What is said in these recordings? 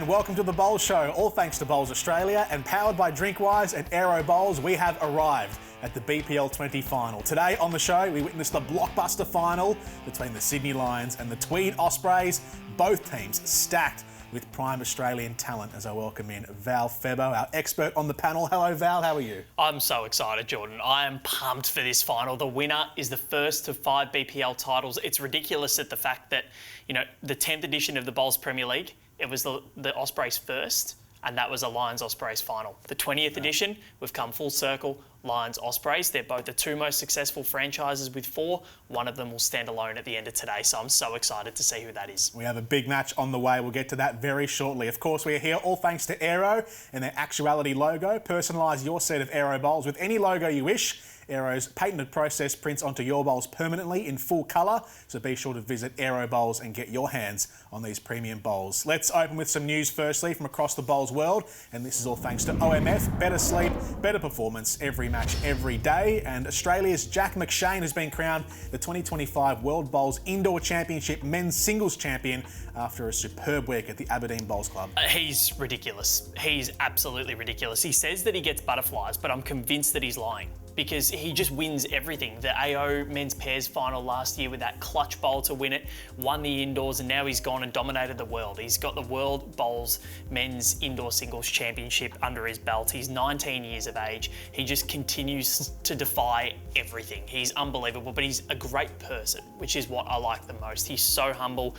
welcome to the Bowl Show. All thanks to Bowls Australia and powered by Drinkwise and Aero Bowls, we have arrived at the BPL20 final. Today on the show, we witnessed the blockbuster final between the Sydney Lions and the Tweed Ospreys. Both teams stacked with prime Australian talent. As I welcome in Val Febbo, our expert on the panel. Hello, Val. How are you? I'm so excited, Jordan. I am pumped for this final. The winner is the first of 5 BPL titles. It's ridiculous at the fact that, you know, the 10th edition of the Bowls Premier League, it was the Ospreys first, and that was a Lions-Ospreys final. The 20th edition, we've come full circle, Lions-Ospreys. They're both the 2 most successful franchises with 4. One of them will stand alone at the end of today, so I'm so excited to see who that is. We have a big match on the way. We'll get to that very shortly. Of course, we are here all thanks to Aero and their Actuality logo. Personalise your set of Aero bowls with any logo you wish. Aero's patented process prints onto your bowls permanently in full colour, so be sure to visit Aero Bowls and get your hands on these premium bowls. Let's open with some news firstly from across the bowls world, and this is all thanks to OMF. Better sleep, better performance, every match, every day. And Australia's Jack McShane has been crowned the 2025 World Bowls Indoor Championship Men's Singles Champion after a superb week at the Aberdeen Bowls Club. He's ridiculous. He's absolutely ridiculous. He says that he gets butterflies, but I'm convinced that he's lying, because he just wins everything. The AO Men's Pairs final last year with that clutch bowl to win it, won the indoors, and now he's gone and dominated the world. He's got the World Bowls Men's Indoor Singles Championship under his belt. He's 19 years of age. He just continues to defy everything. He's unbelievable, but he's a great person, which is what I like the most. He's so humble.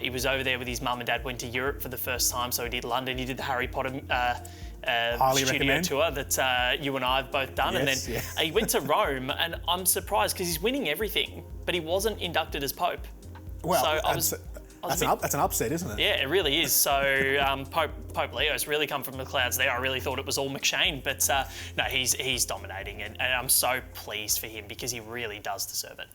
He was over there with his mum and dad, went to Europe for the first time, so he did London, he did the Harry Potter studio tour that you and I have both done. Yes, and then he went to Rome, and I'm surprised because he's winning everything, but he wasn't inducted as Pope. Well, so that's an upset, isn't it? Yeah, it really is. So Pope Leo's really come from the clouds there. I really thought it was all McShane, but no, he's dominating, and I'm so pleased for him because he really does deserve it.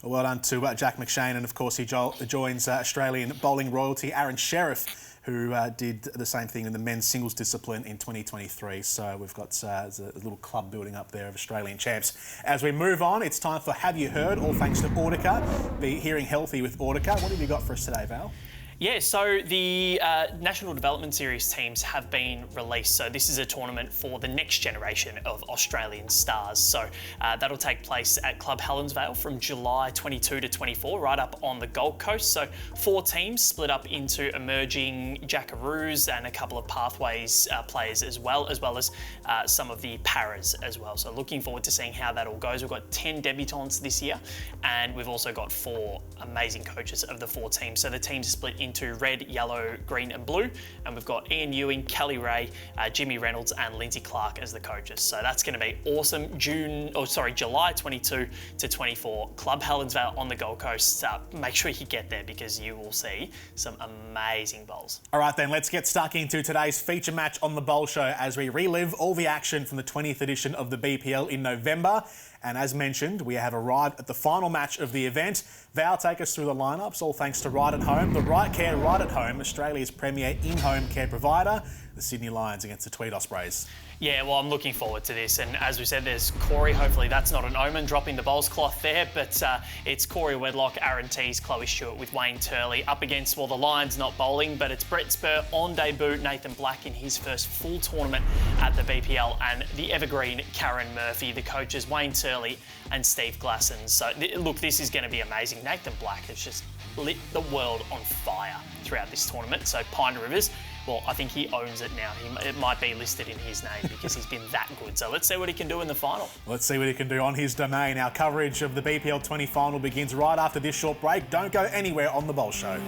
Well done to Jack McShane, and of course he joins Australian bowling royalty Aaron Sheriff, who did the same thing in the men's singles discipline in 2023. So we've got a little club building up there of Australian champs. As we move on, it's time for Have You Heard? All thanks to Audica. Be hearing healthy with Audica. What have you got for us today, Val? Yeah, so the National Development Series teams have been released. So this is a tournament for the next generation of Australian stars. So that'll take place at Club Helensvale from July 22 to 24, right up on the Gold Coast. So 4 teams split up into emerging Jackaroos and a couple of Pathways players as well as some of the Paras as well. So looking forward to seeing how that all goes. We've got 10 debutants this year, and we've also got 4 amazing coaches of the 4 teams. So the teams are split into red, yellow, green and blue, and we've got Ian Ewing, Kelly Ray, Jimmy Reynolds and Lindsay Clark as the coaches. So that's going to be awesome. July 22 to 24, Club Helensvale on the Gold Coast. Make sure you get there because you will see some amazing bowls. All right then, let's get stuck into today's feature match on the Bowl Show as we relive all the action from the 20th edition of the BPL in November. And as mentioned, we have arrived at the final match of the event. Val, take us through the lineups, all thanks to Right at Home. The Right Care Right at Home, Australia's premier in-home care provider. The Sydney Lions against the Tweed Ospreys. Yeah, well, I'm looking forward to this. And as we said, there's Corey. Hopefully that's not an omen, dropping the bowls cloth there. But it's Corey Wedlock, Aaron Tees, Chloe Stewart with Wayne Turley up against, well, the Lions not bowling, but it's Brett Spur on debut, Nathan Black in his first full tournament at the BPL, and the evergreen Karen Murphy, the coaches Wayne Turley and Steve Glasson. So, look, this is going to be amazing. Nathan Black has just lit the world on fire throughout this tournament. So Pine Rivers, well, I think he owns it now. It might be listed in his name because he's been that good. So let's see what he can do in the final. Let's see what he can do on his domain. Our coverage of the BPL20 final begins right after this short break. Don't go anywhere on the Bowl Show.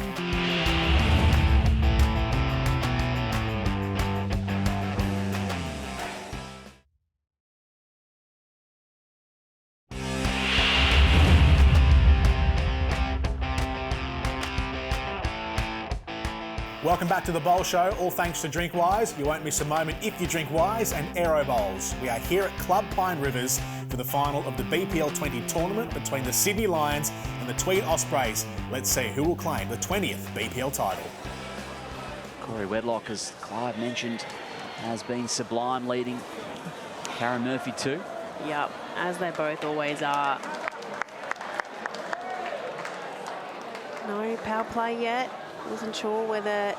Welcome back to the Bowl Show, all thanks to Drinkwise. You won't miss a moment if you drink Wise and Aero Bowls. We are here at Club Pine Rivers for the final of the BPL20 tournament between the Sydney Lions and the Tweed Ospreys. Let's see who will claim the 20th BPL title. Corey Wedlock, as Clive mentioned, has been sublime, leading Karen Murphy too. Yep, as they both always are. No power play yet. Wasn't sure whether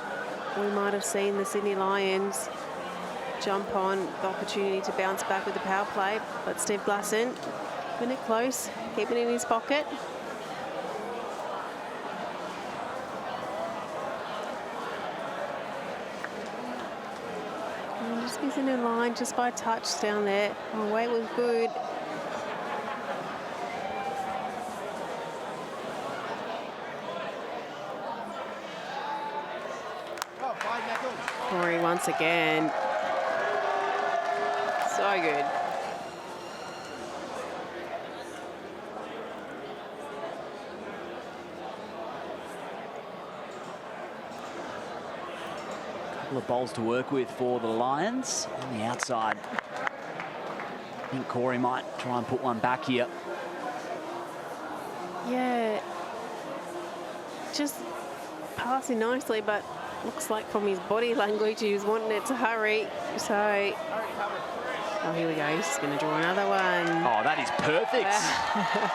we might have seen the Sydney Lions jump on the opportunity to bounce back with the power play. But Steve Glasson, keeping it close, keeping it in his pocket. And just missing in line just by a touch down there. Oh, weight was good. Corey once again. So good. Couple of bowls to work with for the Lions on the outside. I think Corey might try and put one back here. Yeah. Just passing nicely, but looks like from his body language he was wanting it to hurry. So, oh, here we go. He's just going to draw another one. Oh, that is perfect.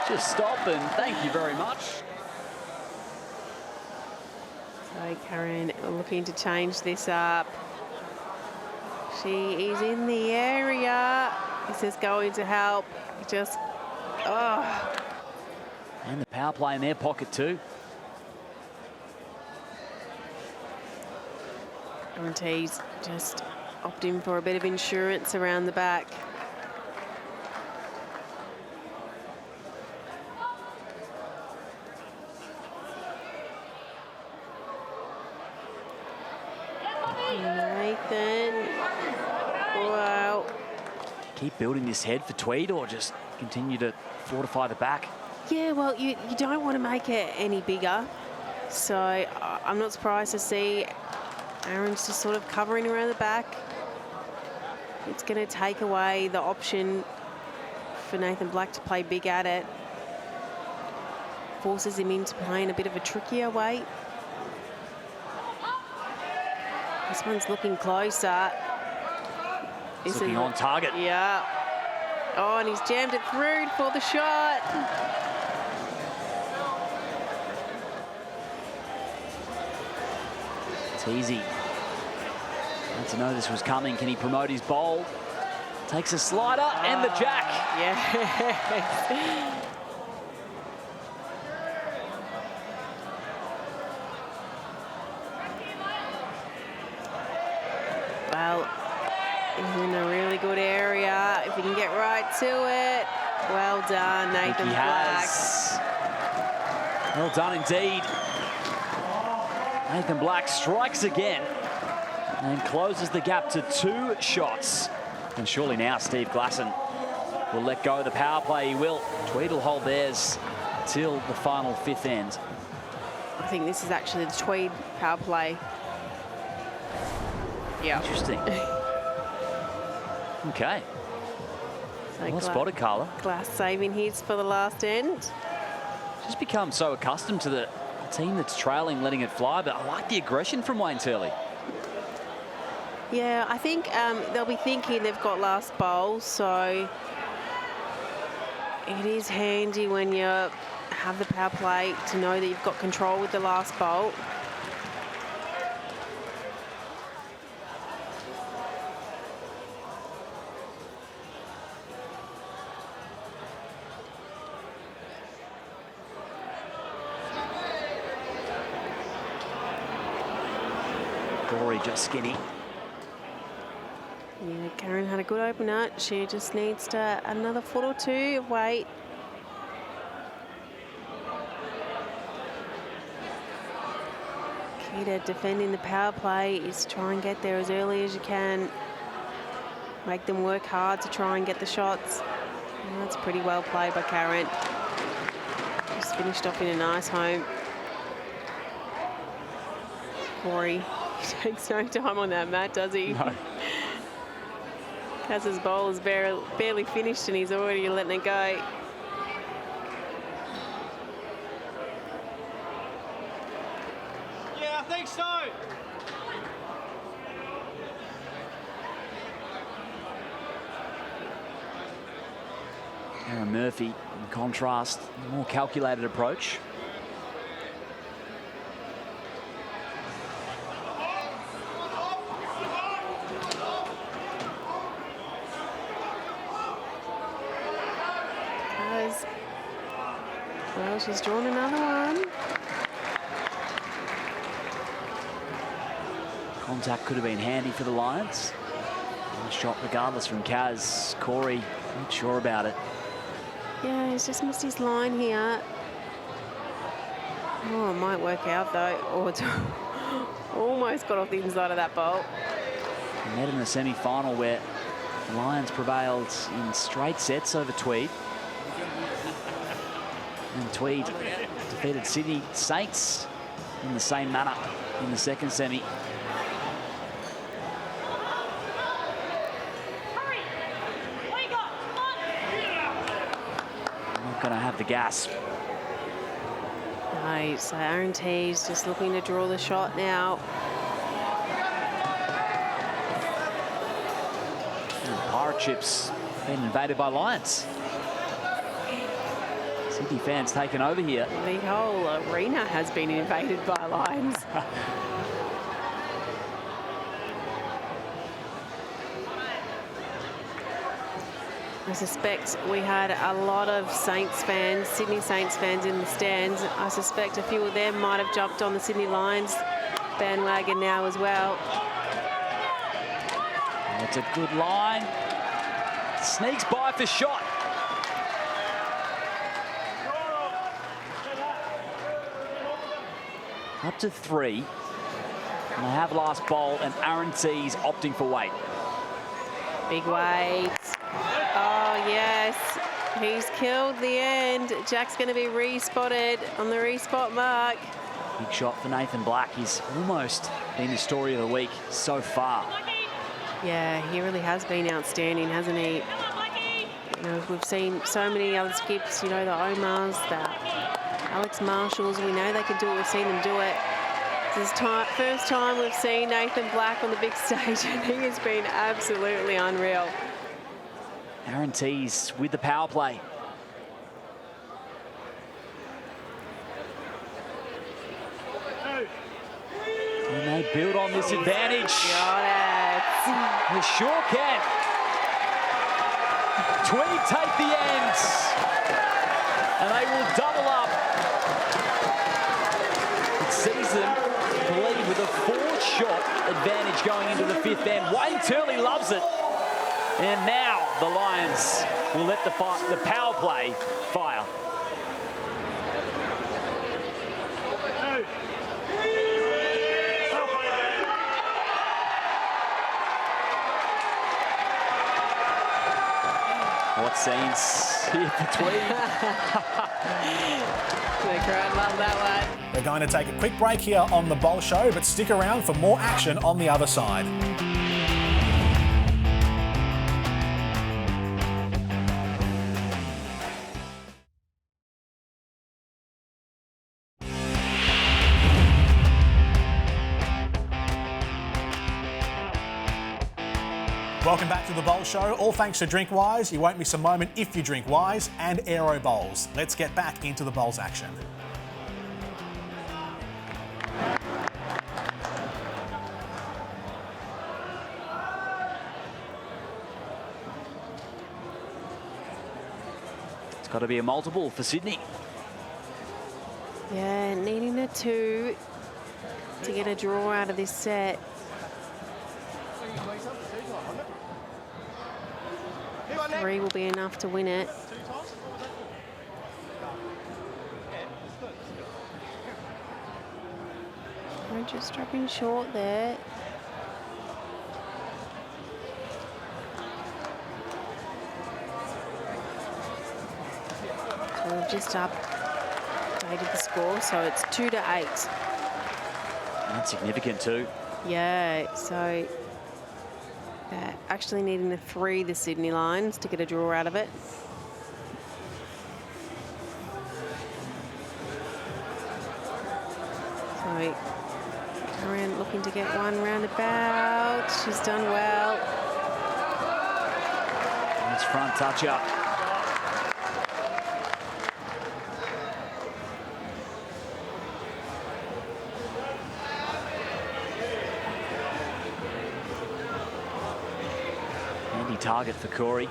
Just stop and thank you very much. So Karen looking to change this up. She is in the area. This is going to help. Just, oh. And the power play in their pocket too. Guarantees just opting for a bit of insurance around the back. Nathan, wow. Keep building this head for Tweed or just continue to fortify the back? Yeah, well, you don't want to make it any bigger. So I'm not surprised to see Aaron's just sort of covering around the back. It's going to take away the option for Nathan Black to play big at it. Forces him into playing a bit of a trickier weight. This one's looking closer. It's looking on target. Yeah. Oh, and he's jammed it through for the shot. It's easy. Had to know this was coming. Can he promote his bowl? Takes a slider and the jack. Yeah. Well, he's in a really good area. If he can get right to it. Well done, Nathan Black. Well done indeed. Nathan Black strikes again and closes the gap to 2 shots. And surely now Steve Glasson will let go of the power play. He will. Tweed will hold theirs till the final 5th end. I think this is actually the Tweed power play. Yeah. Interesting. Okay. So Well spotted, Carla. Glass saving hits for the last end. Just become so accustomed to the team that's trailing, letting it fly, but I like the aggression from Wayne Turley. Yeah, I think they'll be thinking they've got last bowl, so it is handy when you have the power play to know that you've got control with the last bowl. Corey just skinny. Yeah, Karen had a good opener. She just needs to add another foot or two of weight. Key to defending the power play is try and get there as early as you can. Make them work hard to try and get the shots. And that's pretty well played by Karen. Just finished off in a nice home. Corey, he takes no time on that mat, does he? No. Kaz's bowl is barely finished and he's already letting it go. Yeah, I think so. Aaron Murphy, in contrast, a more calculated approach. Kaz. Well, she's drawn another one. Contact could have been handy for the Lions. Nice shot regardless from Kaz. Corey, not sure about it. Yeah, he's just missed his line here. Oh, it might work out though. Oh, it's almost got off the inside of that bolt. We met in the semi-final where the Lions prevailed in straight sets over Tweed. And Tweed defeated Sydney Saints in the same manner in the second semi. Not going to have the gas. No, so Aaron T's just looking to draw the shot now. Pirate Chips being invaded by Lions. Sydney fans taken over here. The whole arena has been invaded by Lions. I suspect we had a lot of Saints fans, Sydney Saints fans in the stands. I suspect a few of them might have jumped on the Sydney Lions bandwagon now as well. That's a good line. Sneaks by for shot. Up to 3. And they have last bowl, and Aaron T's opting for weight. Big weight. Oh, yes. He's killed the end. Jack's going to be re-spotted on the re-spot mark. Big shot for Nathan Black. He's almost been the story of the week so far. Yeah, he really has been outstanding, hasn't he? You know, we've seen so many other skips, you know, the Omars, the Alex Marshalls. We know they can do it. We've seen them do it. This is first time we've seen Nathan Black on the big stage, and he has been absolutely unreal. Aaron T's with the power play. And they build on this advantage. Got it. They sure can. Tweed take the ends. And they will double up. It sees them lead with a 4-shot advantage going into the 5th end. Wayne Turley loves it. And now the Lions will let the power play fire. What scenes here for Tweed. The crowd love that one. We're going to take a quick break here on The Bowl Show, but stick around for more action on the other side. Welcome back to The Bowl Show, all thanks to DrinkWise. You won't miss a moment if you drink Wise, and Aero Bowls. Let's get back into the Bowls action. It's got to be a multiple for Sydney. Yeah, needing a 2 to get a draw out of this set. Three will be enough to win it. We're just dropping short there. So we've just updated the score, so it's 2-8. That's significant too. Yeah, so they're actually needing a 3, the Sydney Lions, to get a draw out of it. So Karen looking to get one roundabout. She's done well. Nice front touch up. Target for Corey.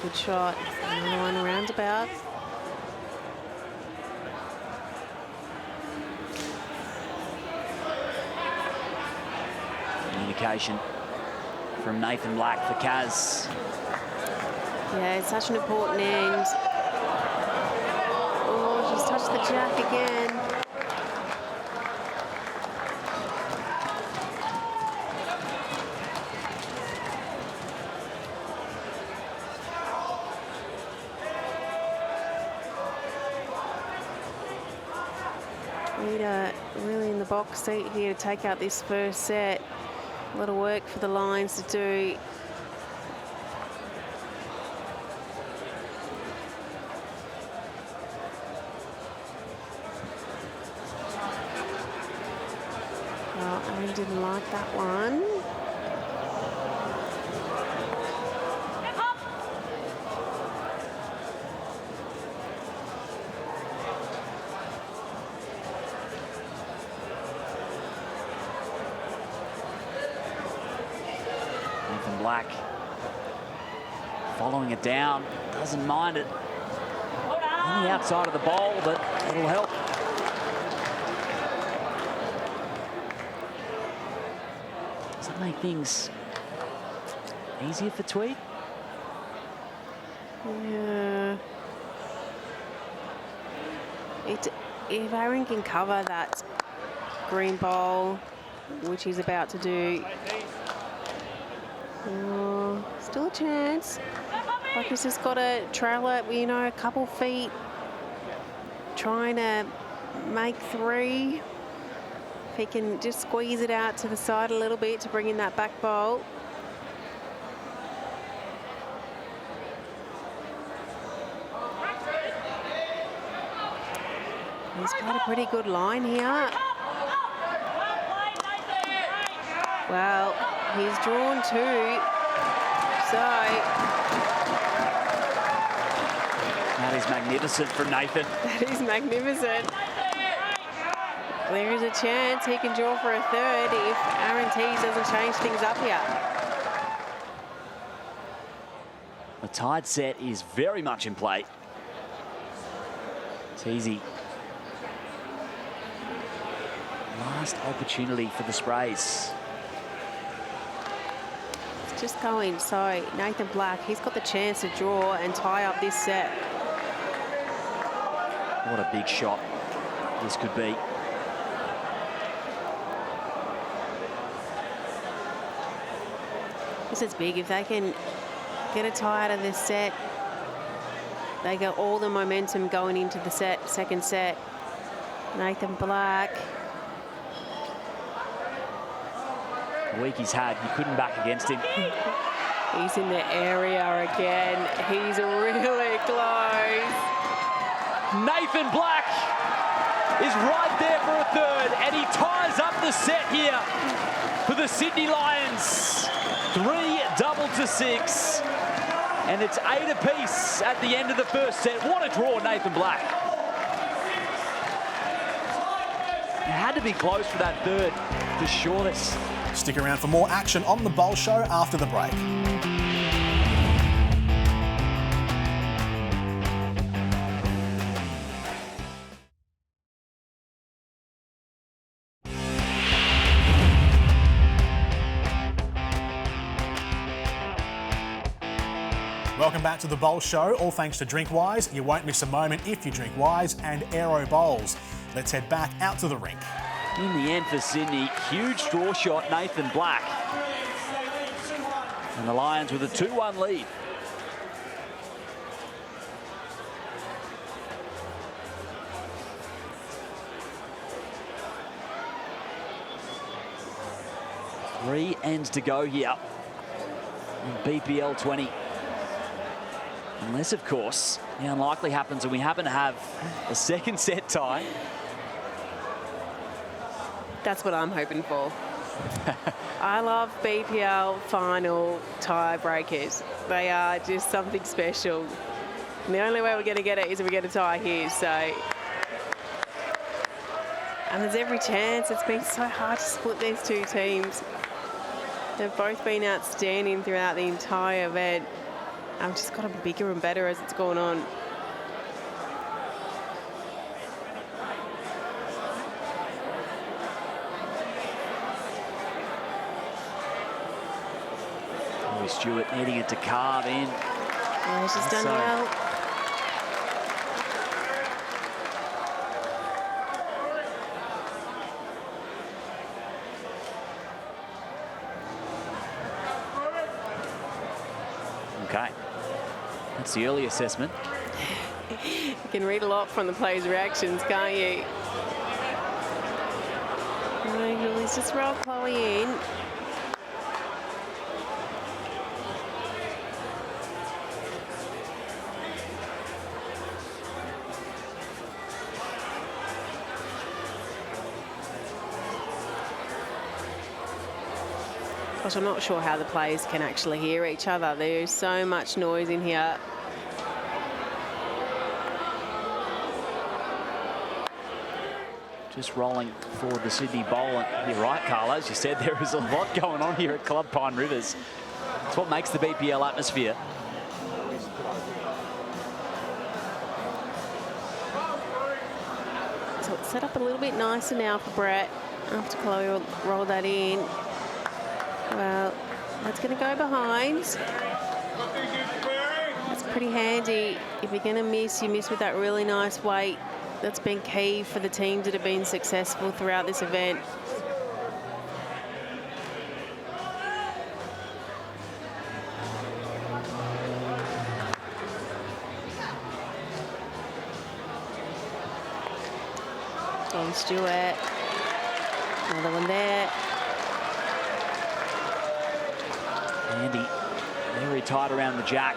Good shot. Another one roundabout. Communication from Nathan Black for Kaz. Yeah, it's such an important end. Oh, she's touched the jack again. Rita really in the box seat here to take out this first set. A lot of work for the Lions to do. Well, Aaron didn't like that one. Nathan Black following it down, doesn't mind it. On the outside of the bowl, but it'll help. Does that make things easier for Tweed? Yeah. If Aaron can cover that green bowl, which he's about to do, still a chance. Like he's just got to trail it, you know, a couple feet, trying to make three. If he can just squeeze it out to the side a little bit to bring in that back bowl. He's got a pretty good line here. Well, he's drawn two, so... That is magnificent from Nathan. That is magnificent. There is a chance he can draw for a third if Aaron Tees doesn't change things up here. The tied set is very much in play. Teesy. Last opportunity for the sprays. It's just going, so Nathan Black, he's got the chance to draw and tie up this set. What a big shot this could be. This is big. If they can get a tie out of this set, they get all the momentum going into the second set. Nathan Black. The week he's had, you couldn't back against him. He's in the area again. He's really close. Nathan Black is right there for a third, and he ties up the set here for the Sydney Lions. 3-6, and it's 8 apiece at the end of the first set. What a draw, Nathan Black. It had to be close for that third to shortest. Stick around for more action on the Bowl Show after the break. Welcome back to the Bowl Show, all thanks to DrinkWise. You won't miss a moment if you drink Wise, and Aero Bowls. Let's head back out to the rink. In the end for Sydney, huge draw shot, Nathan Black. And the Lions with a 2-1 lead. Three ends to go here in BPL20. Unless, of course, the unlikely happens and we happen to have a second set tie. That's what I'm hoping for. I love BPL final tiebreakers. They are just something special. And the only way we're going to get it is if we get a tie here. So, and there's every chance. It's been so hard to split these two teams. They've both been outstanding throughout the entire event. I've just gotten bigger and better as it's gone on. Stewart needing it to carve in. Yeah, she's done well. Okay. That's the early assessment. You can read a lot from the players' reactions, can't you? He's just rolled Chloe in. Gosh, I'm not sure how the players can actually hear each other. There's so much noise in here. Just rolling for the Sydney Bowl. And you're right, Carl, as you said, there is a lot going on here at Club Pine Rivers. It's what makes the BPL atmosphere. So it's set up a little bit nicer now for Brett after Chloe rolled that in. Well, that's going to go behind. That's pretty handy. If you're going to miss, you miss with that really nice weight. That's been key for the teams that have been successful throughout this event. Don Stewart. Another one there. Andy, very tight around the jack.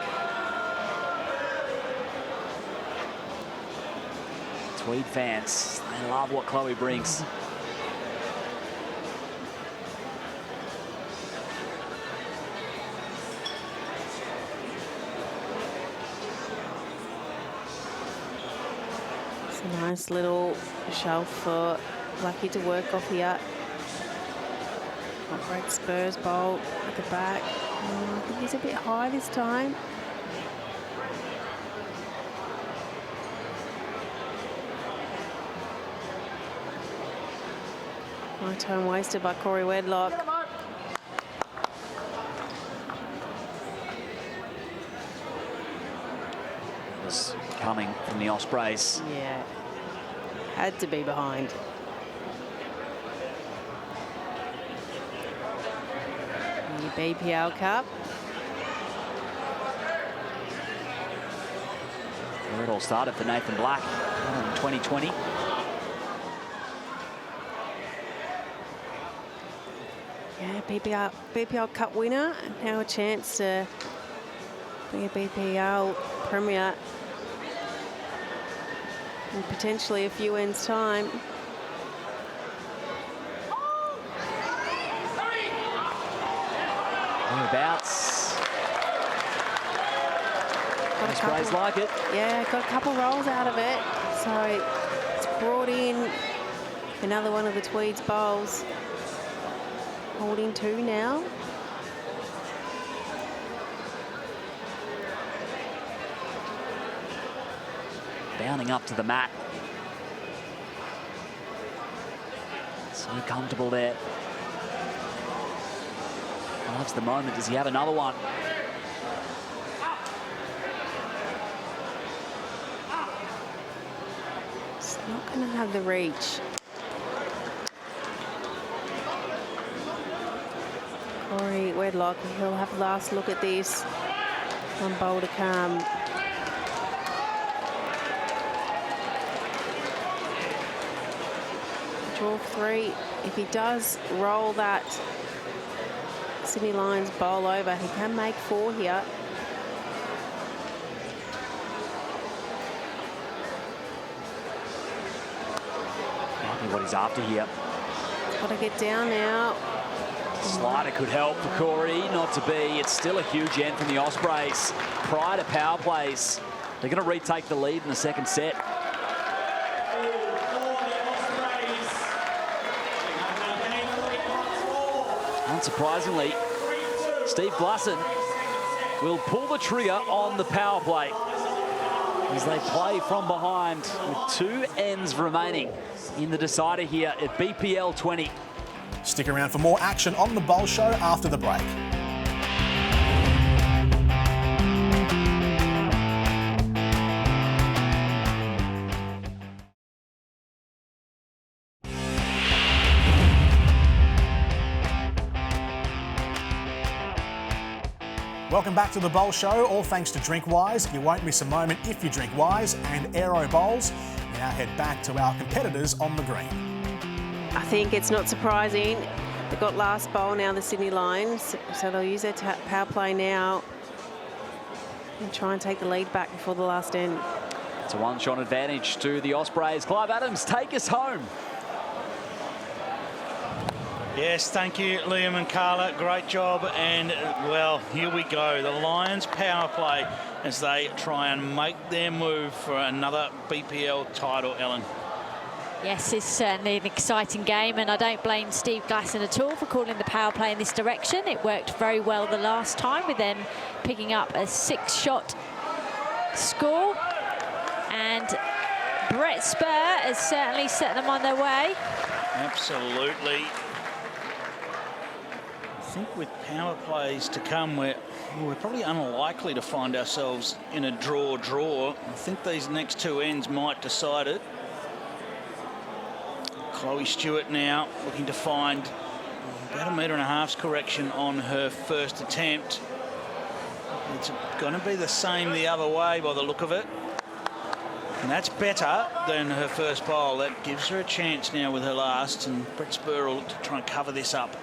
Tweed fans, they love what Chloe brings. It's a nice little shelf for Lucky to work off here. Great Spurs bolt at the back. I think he's a bit high this time. My time wasted by Corey Wedlock. Was coming from the Ospreys. Yeah, had to be behind. The BPL Cup. Where it all started for Nathan Black in 2020. Yeah, BPL Cup winner, and now a chance to be a BPL Premier in potentially a few ends' time. Whereabouts? Ospreys like it. Yeah, got a couple rolls out of it. So it's brought in another one of the Tweeds bowls. Holding two now. Bounding up to the mat. So comfortable there. Loves the moment. Does he have another one? It's not going to have the reach. Corey Wedlock, he'll have a last look at this. One bowl to come. Draw three. If he does roll that Sydney Lions bowl over, he can make four here. Might be what he's after here. Got to get down now. Slider could help for Corey, not to be. It's still a huge end from the Ospreys. Prior to power plays, they're going to retake the lead in the second set. Unsurprisingly, Steve Glasson will pull the trigger on the power play as they play from behind with 2 ends remaining in the decider here at BPL 20. Stick around for more action on the Bowl Show after the break. Welcome back to the Bowl Show, all thanks to Drinkwise. You won't miss a moment if you drink Wise, and Aero Bowls. We now head back to our competitors on the green. I think it's not surprising. They've got last bowl now, the Sydney Lions, so they'll use their power play now and try and take the lead back before the last end. It's a 1-shot advantage to the Ospreys. Clive Adams, take us home. Yes, thank you, Liam and Carla. Great job. And, well, here we go. The Lions power play as they try and make their move for another BPL title, Ellen. Yes, it's certainly an exciting game, and I don't blame Steve Glasson at all for calling the power play in this direction. It worked very well the last time with them picking up a 6-shot score. And Brett Spur has certainly set them on their way. Absolutely. I think with power plays to come, we're probably unlikely to find ourselves in a draw. I think these next 2 ends might decide it. Chloe Stewart now looking to find about 1.5 meters correction on her first attempt. It's going to be the same the other way by the look of it. And that's better than her first bowl. That gives her a chance now with her last, and Brett Spur will look to try and cover this up.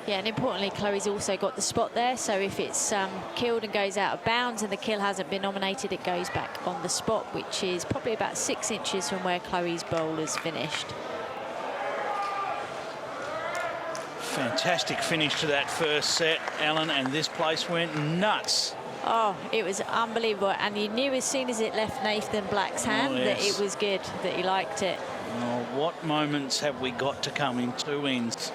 Yeah, and importantly, Chloe's also got the spot there, so if it's killed and goes out of bounds and the kill hasn't been nominated, it goes back on the spot, which is probably about 6 inches from where Chloe's bowl has finished. Fantastic finish to that first set, Alan, and this place went nuts. Oh, it was unbelievable, and you knew as soon as it left Nathan Black's hand that it was good, that he liked it. Oh, what moments have we got to come in 2 ends?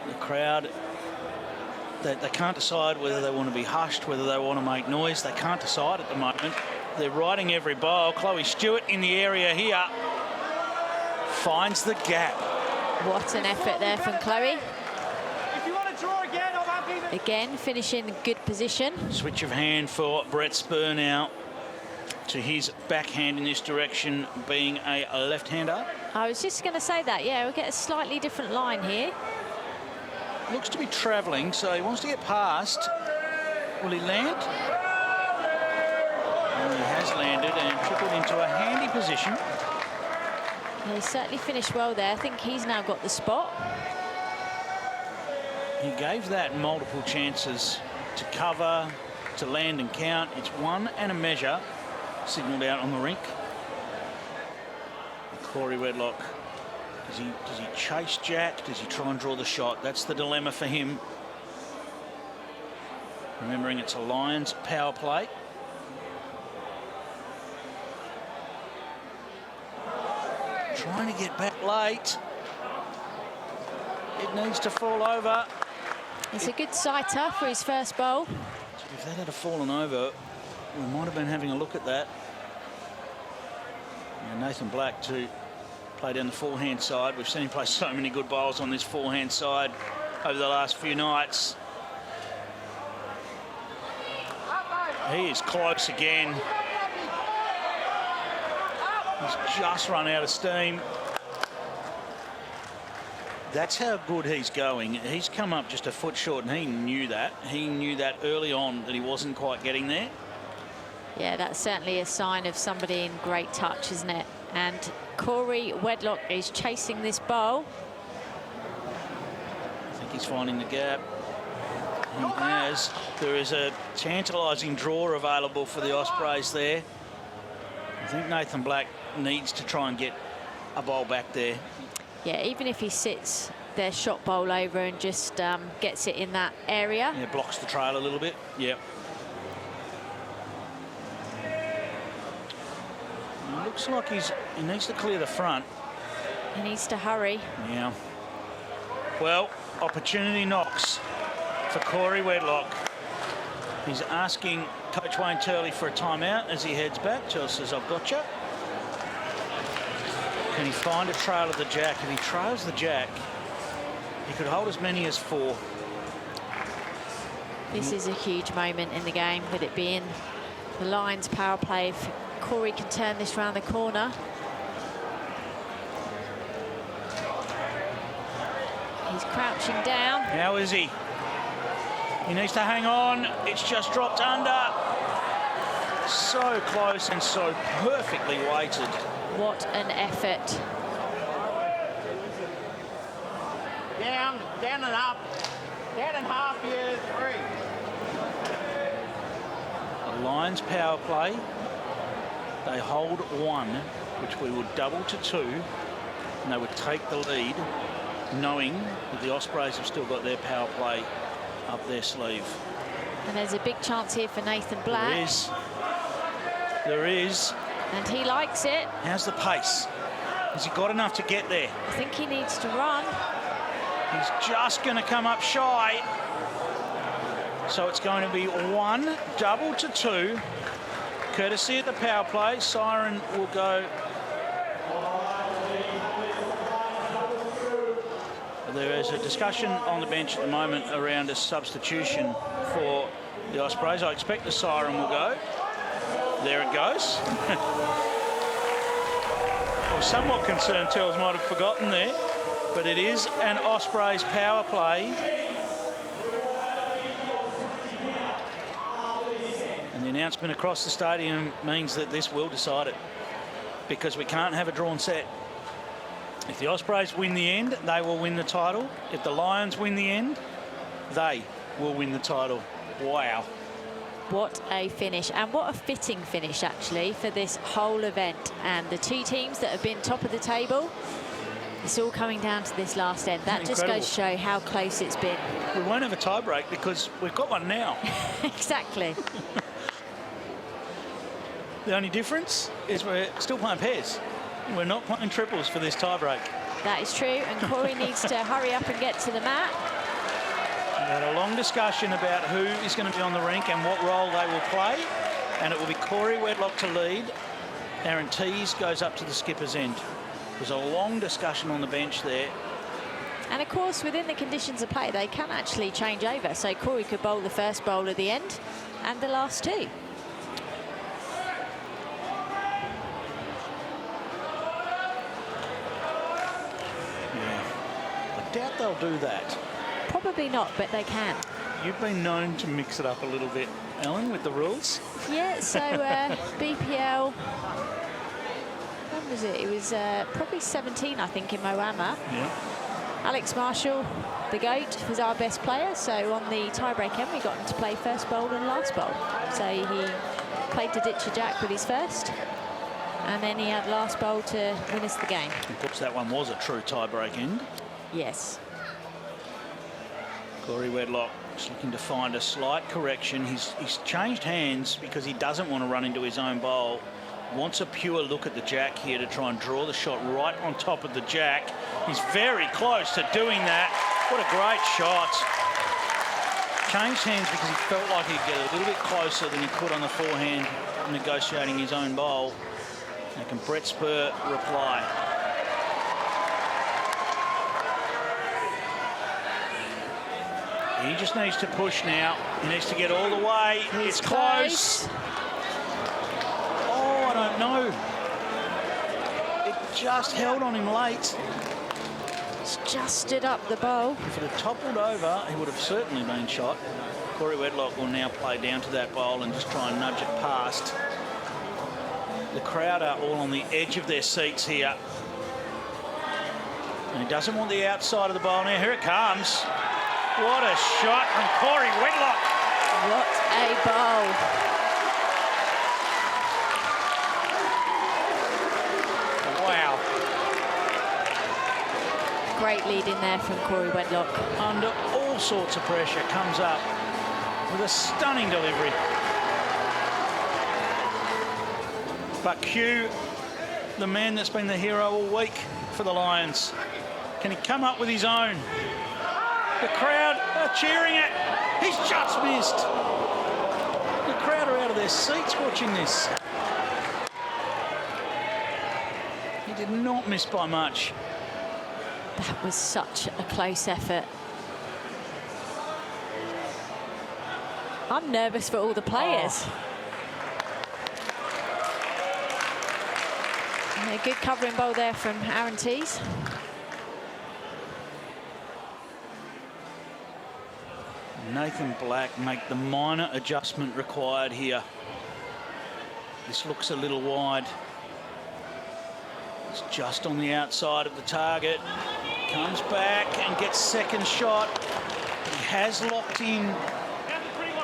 The crowd, they can't decide whether they want to be hushed, whether they want to make noise. They can't decide at the moment. They're riding every bowl. Chloe Stewart in the area here finds the gap. What an effort there from Chloe. If you want to draw again, I'm happy. Again, finishing in good position. Switch of hand for Brett Spur now to his backhand in this direction, being a left-hander. I was just going to say that, yeah, we'll get a slightly different line here. Looks to be travelling, so he wants to get past. Will he land? Well, he has landed and trickled into a handy position. Yeah, he certainly finished well there. I think he's now got the spot. He gave that multiple chances to cover, to land and count. It's 1 and a measure signalled out on the rink. Corey Wedlock. Does he chase Jack? Does he try and draw the shot? That's the dilemma for him. Remembering it's a Lions power play. Trying to get back late. It needs to fall over. It's a good sighter for his first bowl. If that had fallen over, we might have been having a look at that. And Nathan Black to play down the forehand side. We've seen him play so many good bowls on this forehand side over the last few nights. He is close again. He's just run out of steam. That's how good he's going. He's come up just a foot short, and he knew that. He knew that early on that he wasn't quite getting there. Yeah, that's certainly a sign of somebody in great touch, isn't it? And Corey Wedlock is chasing this bowl. I think he's finding the gap. He has. There is a tantalising draw available for the Ospreys there. I think Nathan Black needs to try and get a bowl back there. Yeah, even if he sits their shot bowl over and just gets it in that area. Yeah, blocks the trail a little bit. Yep. Looks like he needs to clear the front. He needs to hurry. Yeah. Well, opportunity knocks for Corey Wedlock. He's asking Coach Wayne Turley for a timeout as he heads back. Turley says, I've got you. Can he find a trail of the jack? If he trails the jack, he could hold as many as 4. This is a huge moment in the game, with it being the Lions power play. If Corey can turn this round the corner. He's crouching down. How is he? He needs to hang on. It's just dropped under. So close and so perfectly weighted. What an effort. Down and up. Down and half, yeah, 3. The Lions power play. They hold 1, which we would double to 2, and they would take the lead, knowing that the Ospreys have still got their power play up their sleeve. And there's a big chance here for Nathan Black. There is. There is. And he likes it. How's the pace? Has he got enough to get there? I think he needs to run. He's just going to come up shy. So it's going to be 1 double to 2. Courtesy of the power play. Siren will go. There is a discussion on the bench at the moment around a substitution for the Ospreys. I expect the siren will go. There it goes. I was somewhat concerned Tells might have forgotten there, but it is an Ospreys power play. And the announcement across the stadium means that this will decide it, because we can't have a drawn set. If the Ospreys win the end, they will win the title. If the Lions win the end, they will win the title. Wow. What a finish, and what a fitting finish actually for this whole event. And the 2 teams that have been top of the table, it's all coming down to this last end. That just goes to show how close it's been. We won't have a tie break because we've got one now. Exactly. The only difference is we're still playing pairs. We're not playing triples for this tie break. That is true, and Corey needs to hurry up and get to the mat. We had a long discussion about who is going to be on the rink and what role they will play, and it will be Corey Wedlock to lead. Aaron Tees goes up to the skipper's end. There's a long discussion on the bench there. And of course, within the conditions of play, they can actually change over. So Corey could bowl the first bowl at the end and the last 2. Yeah, I doubt they'll do that. Probably not, but they can. You've been known to mix it up a little bit, Ellen, with the rules. Yeah, so BPL, when was it? It was probably 17, I think, in Moama. Yeah. Alex Marshall, the GOAT, was our best player. So on the tie-break end, we got him to play first bowl and last bowl. So he played to ditch a jack with his first, and then he had last bowl to win us the game. Of course, that one was a true tie-break end. Yes. Corey Wedlock is looking to find a slight correction. He's changed hands because he doesn't want to run into his own bowl. Wants a pure look at the jack here to try and draw the shot right on top of the jack. He's very close to doing that. What a great shot. Changed hands because he felt like he'd get a little bit closer than he could on the forehand, negotiating his own bowl. Now can Brett Spur reply? He just needs to push now. He needs to get all the way. It's close. Oh, I don't know. It just held on him late. It's just stood up the bowl. If it had toppled over, he would have certainly been shot. Corey Wedlock will now play down to that bowl and just try and nudge it past. The crowd are all on the edge of their seats here. And he doesn't want the outside of the bowl now. Here it comes. What a shot from Corey Wedlock. What a bowl. Wow. Great lead in there from Corey Wedlock. Under all sorts of pressure, comes up with a stunning delivery. But Q, the man that's been the hero all week for the Lions, can he come up with his own? The crowd are cheering it. He's just missed. crowd are out of their seats watching this. He did not miss by much. That was such a close effort. I'm nervous for all the players. And a good covering bowl there from Aaron Tees. Nathan Black make the minor adjustment required here. This looks a little wide. It's just on the outside of the target. Comes back and gets second shot. He has locked in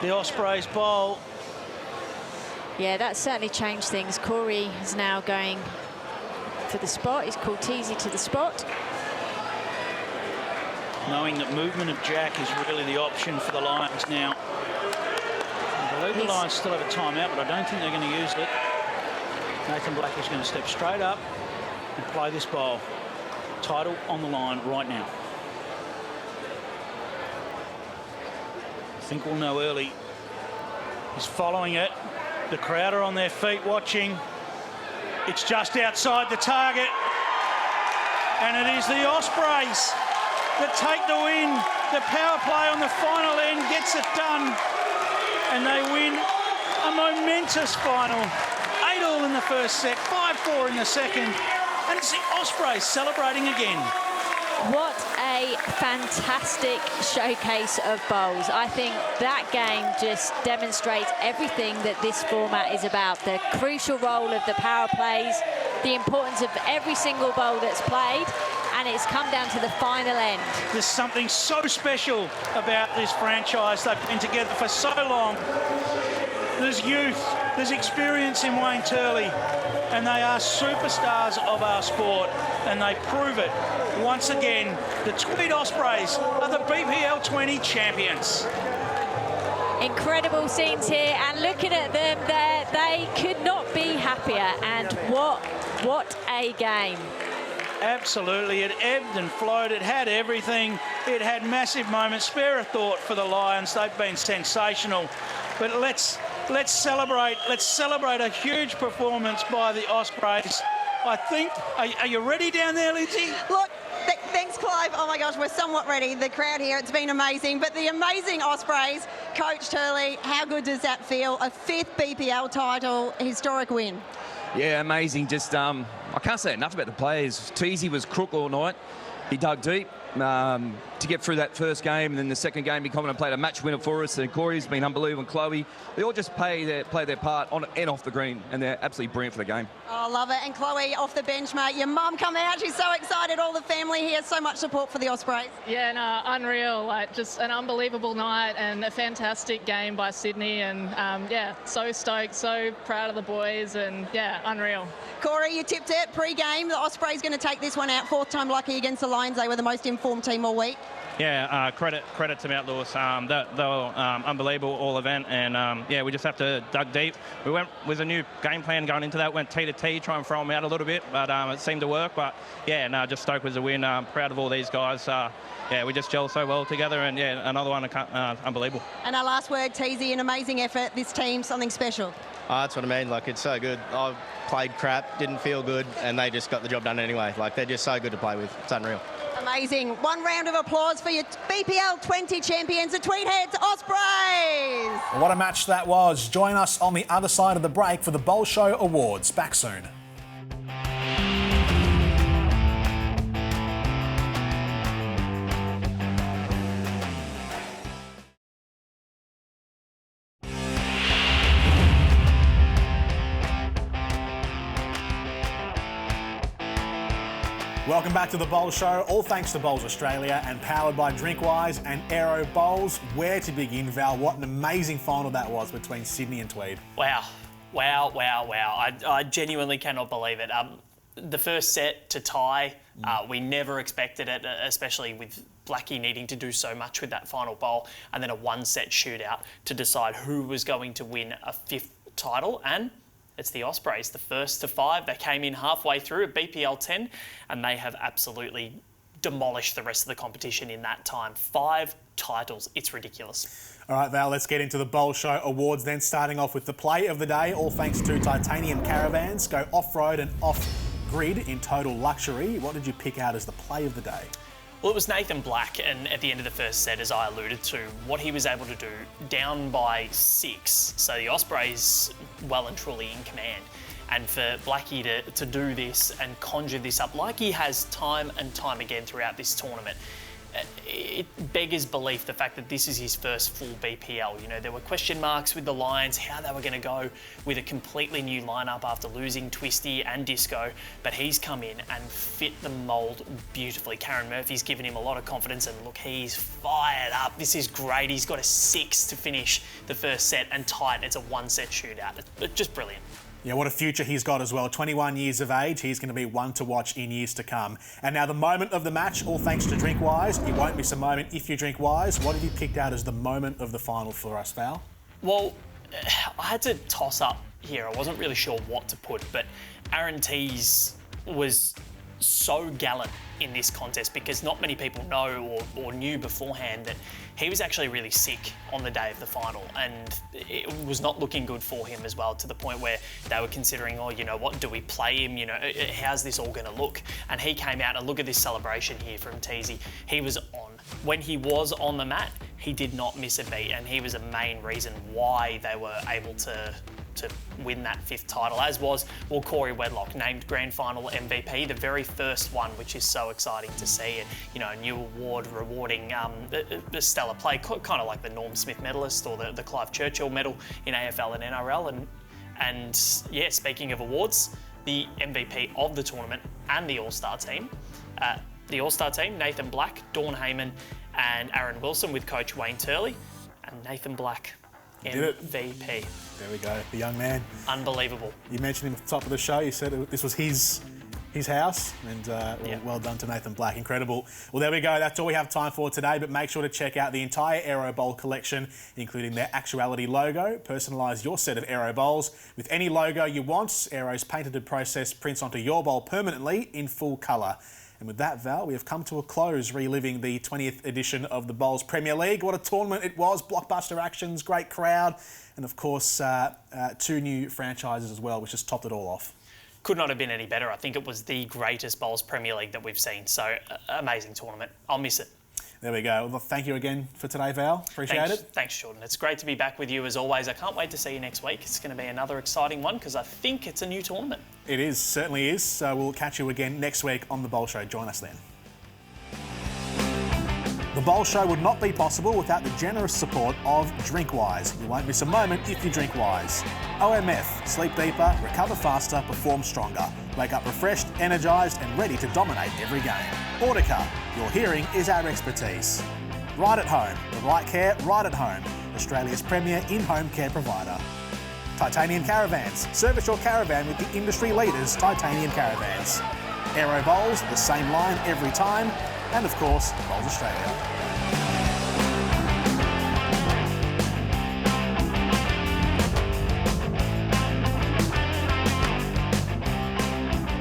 the Ospreys bowl. Yeah, that's certainly changed things. Corey is now going for the spot. He's called Teesy to the spot. Knowing that movement of Jack is really the option for the Lions now. I believe the Lions still have a timeout, but I don't think they're going to use it. Nathan Black is going to step straight up and play this bowl. Title on the line right now. I think we'll know early. He's following it. The crowd are on their feet watching. It's just outside the target. And it is the Ospreys that take the win. The power play on the final end gets it done. And they win a momentous final. 8-all in the first set, 5-4 in the second. And it's the Ospreys celebrating again. What a fantastic showcase of bowls. I think that game just demonstrates everything that this format is about. The crucial role of the power plays, the importance of every single bowl that's played, and it's come down to the final end. There's something so special about this franchise. They've been together for so long. There's youth, there's experience in Wayne Turley, and they are superstars of our sport, and they prove it once again. The Tweed Ospreys are the BPL20 champions. Incredible scenes here, and looking at them there, they could not be happier. And what a game. Absolutely, it ebbed and flowed. It had everything. It had massive moments. Spare a thought for the Lions. They've been sensational. But let's celebrate. Let's celebrate a huge performance by the Ospreys. I think. Are you ready down there, Lindsay? Look, thanks, Clive. Oh my gosh, we're somewhat ready. The crowd here, it's been amazing. But the amazing Ospreys, Coach Turley, how good does that feel? A 5th BPL title, historic win. Yeah, amazing. Just, I can't say enough about the players. Teesy was crook all night. He dug deep to get through that first game, and then the second game he come and played a match winner for us. And Corey's been unbelievable, and Chloe. They all just play their part on and off the green, and they're absolutely brilliant for the game. Oh, love it. And Chloe, off the bench, mate. Your mum come out. She's so excited. All the family here. So much support for the Ospreys. Yeah, no, unreal. Like, just an unbelievable night and a fantastic game by Sydney. And, yeah, so stoked, so proud of the boys. And, yeah, unreal. Corey, you tipped it pre-game. The Ospreys going to take this one out. 4th time lucky against the Lions. They were the most informed team all week. Yeah, credit to Mount Lewis. They were unbelievable all event, and yeah, we just have to dug deep. We went with a new game plan going into that. Went T to T, try and throw them out a little bit, but it seemed to work. But yeah, no, just stoked with the win. Proud of all these guys. Yeah, we just gel so well together, and yeah, another one unbelievable. And our last word, Teesy, an amazing effort. This team, something special. Oh, that's what I mean. Like, it's so good. I played crap, didn't feel good, and they just got the job done anyway. Like, they're just so good to play with. It's unreal. Amazing. One round of applause for your BPL20 champions, the Tweed Heads Ospreys. What a match that was. Join us on the other side of the break for the Bowl Show Awards. Back soon. Welcome back to the Bowl Show, all thanks to Bowls Australia and powered by Drinkwise and Aero Bowls. Where to begin, Val? What an amazing final that was between Sydney and Tweed. Wow. I genuinely cannot believe it. The first set to tie, we never expected it, especially with Blackie needing to do so much with that final bowl, and then a one-set shootout to decide who was going to win a 5th title, and it's the Ospreys, the first to 5. They came in halfway through at BPL 10, and they have absolutely demolished the rest of the competition in that time. 5 titles. It's ridiculous. All right, Val, let's get into the Bowl Show awards then, starting off with the play of the day, all thanks to Titanium Caravans. Go off-road and off-grid in total luxury. What did you pick out as the play of the day? Well, it was Nathan Black, and at the end of the first set, as I alluded to, what he was able to do, down by 6. So the Ospreys well and truly in command. And for Blackie to do this and conjure this up like he has time and time again throughout this tournament, it beggars belief, the fact that this is his first full BPL. You know, there were question marks with the Lions, how they were going to go with a completely new lineup after losing Twisty and Disco, but he's come in and fit the mould beautifully. Karen Murphy's given him a lot of confidence, and look, he's fired up. This is great. He's got a 6 to finish the first set and tight. It's a 1-set shootout. It's just brilliant. Yeah, what a future he's got as well. 21 years of age. He's going to be one to watch in years to come. And now the moment of the match, all thanks to Drinkwise. You won't miss a moment if you drink wise. What have you picked out as the moment of the final for us, Val? Well, I had to toss up here. I wasn't really sure what to put, but Aaron Tees was so gallant in this contest because not many people know or knew beforehand that he was actually really sick on the day of the final, and it was not looking good for him as well, to the point where they were considering, oh, you know what, do we play him? You know, how's this all going to look? And he came out, and look at this celebration here from Teesy. He was on. When he was on the mat, he did not miss a beat, and he was a main reason why they were able to win that 5th title, as was, well, Corey Wedlock, named Grand Final MVP, the very first one, which is so exciting to see. And, you know, a new award rewarding the stellar play, kind of like the Norm Smith medalist or the Clive Churchill medal in AFL and NRL. And yeah, speaking of awards, the MVP of the tournament and the All-Star team. The All-Star team, Nathan Black, Dawn Heyman and Aaron Wilson, with coach Wayne Turley. And Nathan Black, MVP. There we go, the young man. Unbelievable. You mentioned him at the top of the show. You said this was his house, and well done to Nathan Black. Incredible. Well, there we go. That's all we have time for today, but make sure to check out the entire Aero Bowl collection, including their Actuality logo. Personalise your set of Aero Bowls with any logo you want. Aero's patented process prints onto your bowl permanently in full colour. And with that, Val, we have come to a close, reliving the 20th edition of the Bowls Premier League. What a tournament it was. Blockbuster actions, great crowd, and of course, 2 new franchises as well, which just topped it all off. Could not have been any better. I think it was the greatest Bowls Premier League that we've seen. So, amazing tournament. I'll miss it. There we go. Well, thank you again for today, Val. Appreciate it. Thanks, Jordan. It's great to be back with you as always. I can't wait to see you next week. It's going to be another exciting one because I think it's a new tournament. It is, certainly is. So we'll catch you again next week on The Bowl Show. Join us then. The Bowl Show would not be possible without the generous support of Drinkwise. You won't miss a moment if you drink wise. OMF, sleep deeper, recover faster, perform stronger. Wake up refreshed, energised and ready to dominate every game. Audica, your hearing is our expertise. Right at home, the right care right at home. Australia's premier in-home care provider. Titanium Caravans, service your caravan with the industry leaders, Titanium Caravans. Aero Bowls, the same line every time. And of course, Bowls Australia.